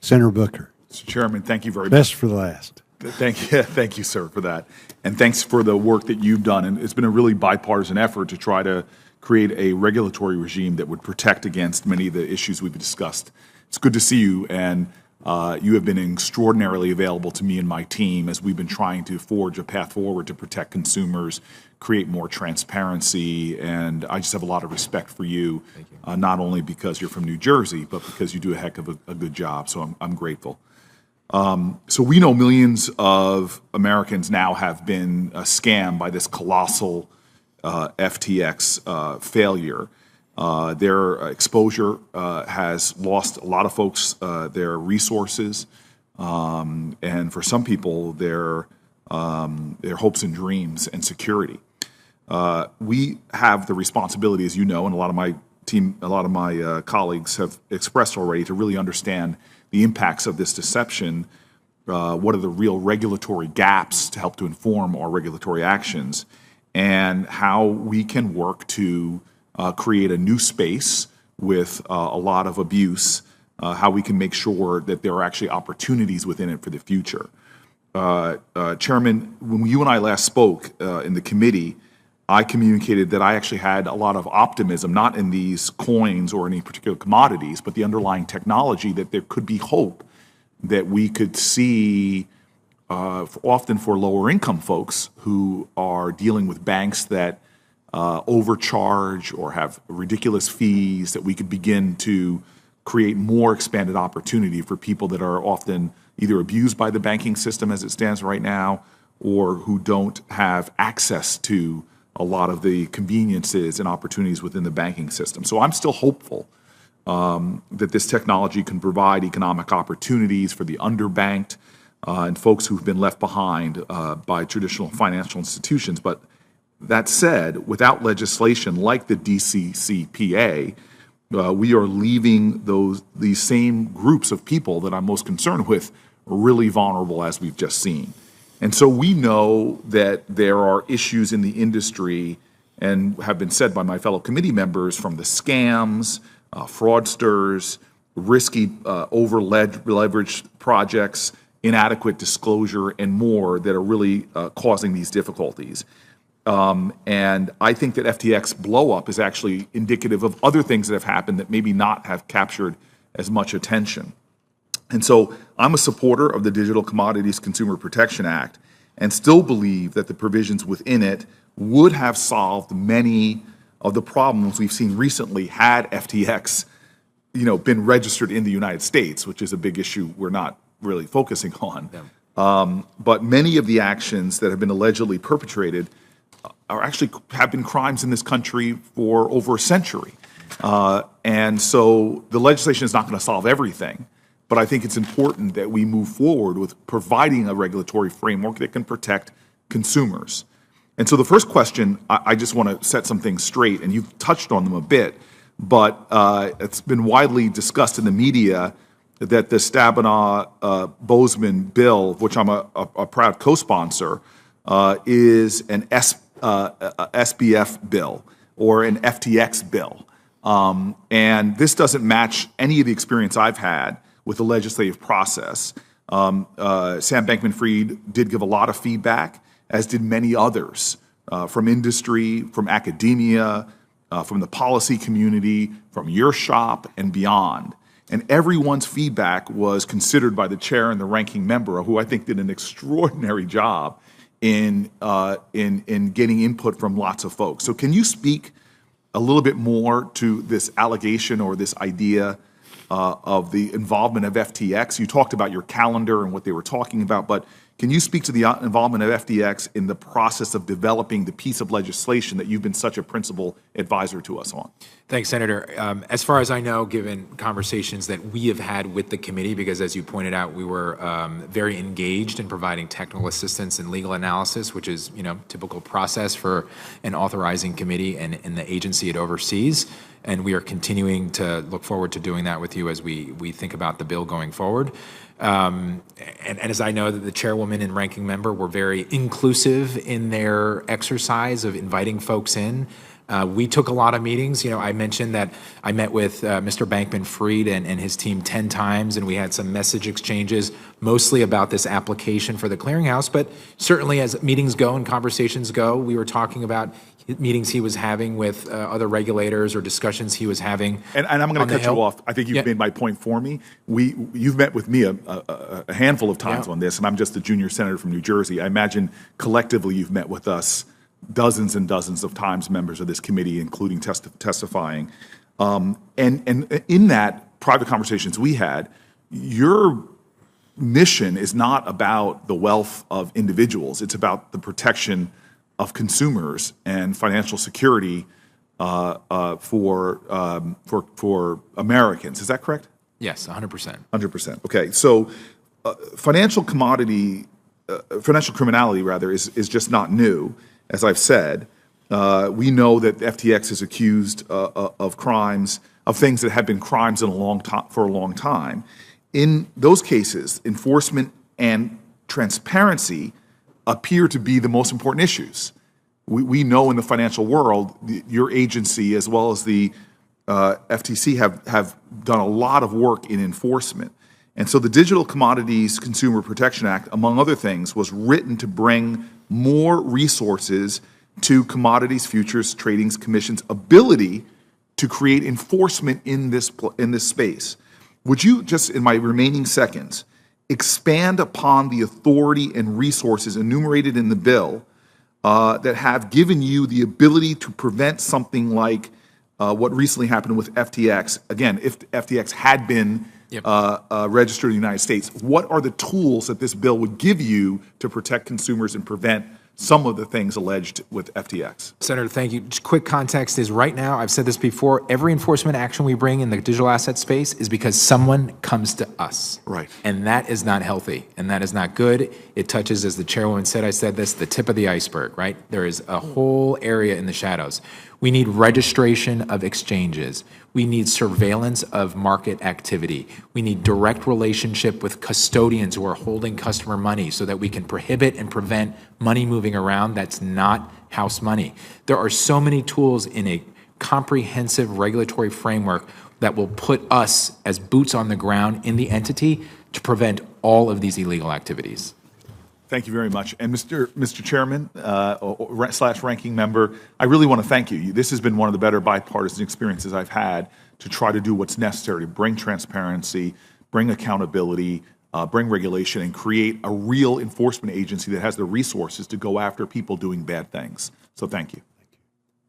Senator Booker. Mr. Chairman, thank you very much. Best for the last. Thank you, sir, for that. And thanks for the work that you've done. And it's been a really bipartisan effort to try to create a regulatory regime that would protect against many of the issues we've discussed. It's good to see you, and you have been extraordinarily available to me and my team as we've been trying to forge a path forward to protect consumers, create more transparency, and I just have a lot of respect for you, not only because you're from New Jersey, but because you do a heck of a good job, so I'm grateful. So we know millions of Americans now have been scammed by this colossal FTX failure. Their exposure has lost a lot of folks their resources, and for some people, their hopes and dreams and security. We have the responsibility, as you know, and a lot of my team, a lot of my colleagues have expressed already, to really understand the impacts of this deception. What are the real regulatory gaps to help to inform our regulatory actions, and how we can work to create a new space with a lot of abuse, how we can make sure that there are actually opportunities within it for the future. Chairman, when you and I last spoke in the committee, I communicated that I actually had a lot of optimism, not in these coins or any particular commodities, but the underlying technology, that there could be hope that we could see, often for lower income folks who are dealing with banks that overcharge or have ridiculous fees, that we could begin to create more expanded opportunity for people that are often either abused by the banking system as it stands right now, or who don't have access to a lot of the conveniences and opportunities within the banking system. So I'm still hopeful that this technology can provide economic opportunities for the underbanked and folks who've been left behind by traditional financial institutions. But that said, without legislation like the DCCPA, we are leaving these same groups of people that I'm most concerned with really vulnerable, as we've just seen. And so we know that there are issues in the industry, and have been said by my fellow committee members, from the scams, fraudsters, risky over-leveraged projects, inadequate disclosure, and more, that are really causing these difficulties. And I think that FTX blow-up is actually indicative of other things that have happened that maybe not have captured as much attention. And so I'm a supporter of the Digital Commodities Consumer Protection Act, and still believe that the provisions within it would have solved many of the problems we've seen recently had FTX, been registered in the United States, which is a big issue we're not really focusing on. Yeah. But many of the actions that have been allegedly perpetrated have been crimes in this country for over a century. And so the legislation is not going to solve everything, but I think it's important that we move forward with providing a regulatory framework that can protect consumers. And so the first question, I just want to set some things straight, and you've touched on them a bit, but it's been widely discussed in the media that the Stabenow-Boozman bill, of which I'm a proud co-sponsor, is an SBF bill or an FTX bill. And this doesn't match any of the experience I've had with the legislative process. Sam Bankman-Fried did give a lot of feedback, as did many others, from industry, from academia, from the policy community, from your shop and beyond. And everyone's feedback was considered by the chair and the ranking member, who I think did an extraordinary job in getting input from lots of folks. So can you speak a little bit more to this allegation or this idea of the involvement of FTX? You talked about your calendar and what they were talking about, but can you speak to the involvement of FTX in the process of developing the piece of legislation that you've been such a principal advisor to us on? Thanks, Senator. As far as I know, given conversations that we have had with the committee, because as you pointed out, we were very engaged in providing technical assistance and legal analysis, which is typical process for an authorizing committee and the agency it oversees. And we are continuing to look forward to doing that with you as we think about the bill going forward. And as I know that the chairwoman and ranking member were very inclusive in their exercise of inviting folks in. We took a lot of meetings. I mentioned that I met with Mr. Bankman-Fried and his team 10 times, and we had some message exchanges, mostly about this application for the clearinghouse. But certainly as meetings go and conversations go, we were talking about meetings he was having with other regulators or discussions he was having. And I'm going to cut you off. I think you've made my point for me. You've met with me a handful of times on this, and I'm just a junior senator from New Jersey. I imagine collectively you've met with us dozens and dozens of times, members of this committee, including testifying. And in that private conversations we had, your mission is not about the wealth of individuals. It's about the protection of consumers and financial security for Americans. Is that correct? Yes, 100%. 100%. Okay, so financial criminality, rather, is just not new. As I've said, we know that FTX is accused of crimes, of things that have been crimes for a long time. In those cases, enforcement and transparency appear to be the most important issues. We know in the financial world, your agency as well as the FTC have done a lot of work in enforcement. And so the Digital Commodities Consumer Protection Act, among other things, was written to bring more resources to Commodities Futures Trading Commission's ability to create enforcement in this space. Would you, just in my remaining seconds, expand upon the authority and resources enumerated in the bill that have given you the ability to prevent something like what recently happened with FTX? Again, if FTX had been registered in the United States, what are the tools that this bill would give you to protect consumers and prevent some of the things alleged with FTX? Senator, thank you. Just quick context is right now, I've said this before, every enforcement action we bring in the digital asset space is because someone comes to us. Right. And that is not healthy, and that is not good. It touches, as the chairwoman said, I said this, the tip of the iceberg, right? There is a whole area in the shadows. We need registration of exchanges. We need surveillance of market activity. We need direct relationship with custodians who are holding customer money so that we can prohibit and prevent money moving around that's not house money. There are so many tools in a comprehensive regulatory framework that will put us as boots on the ground in the entity to prevent all of these illegal activities. Thank you very much. And Mr. Chairman / ranking member, I really want to thank you. This has been one of the better bipartisan experiences I've had to try to do what's necessary to bring transparency, bring accountability, bring regulation, and create a real enforcement agency that has the resources to go after people doing bad things. So thank you.